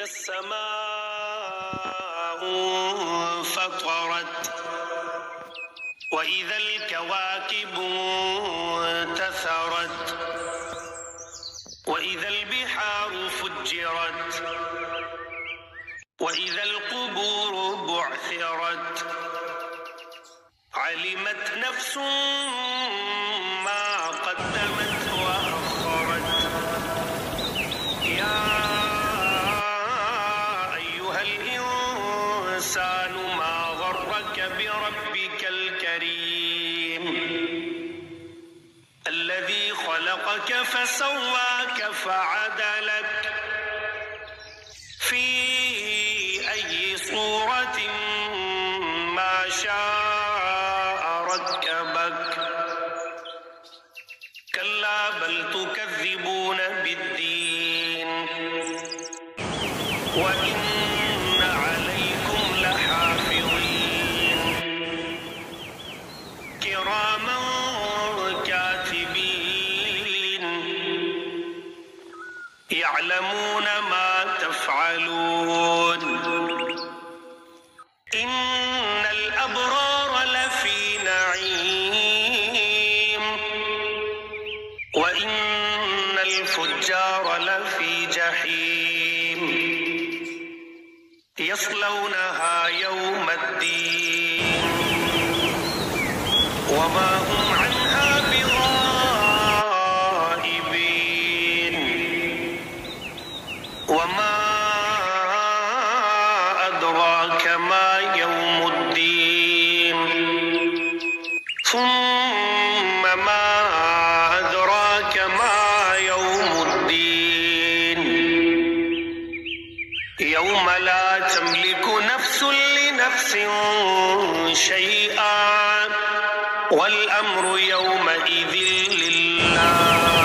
इज़ा समाउ फ़तरत व इज़ल कवाकिबु इंतसरत व इज़ल बिहारु फुज्जिरत व इज़ल क़ुबूरु बुअसिरत अलिमत नफ्सुम मा क़द्दमत व अख़रत या अय्युहल इंसानु मा गर्रक बिरब्बिकल करीम अल्लज़ी ख़लक़क फ़सव्वाक फ़अदलक फ़ी अय्यि सूरतिन मा शाअ रक्कबक कल्ला बल तुकज़्ज़िबून बिद्दीन व इन्न अलैकुम लहाफ़िज़ीन किरामन कातिबीन यअलमून मा तफ़अलून इन्नल अबरार लफ़ी नईम व इन्नल फुज्जार लफ़ी जहीम यस्लौनहा यौमद्दीन वमा हुम अन्हा बिग़ाइबीन वमा अदराक मा यौमुद्दीन सुम्म मा अदराक मा यौमुद्दीन यौम ला तमलिकु नफ्सुन लिनफ्सिन शैअन वल अम्रु यौमइज़िन लिल्लाह।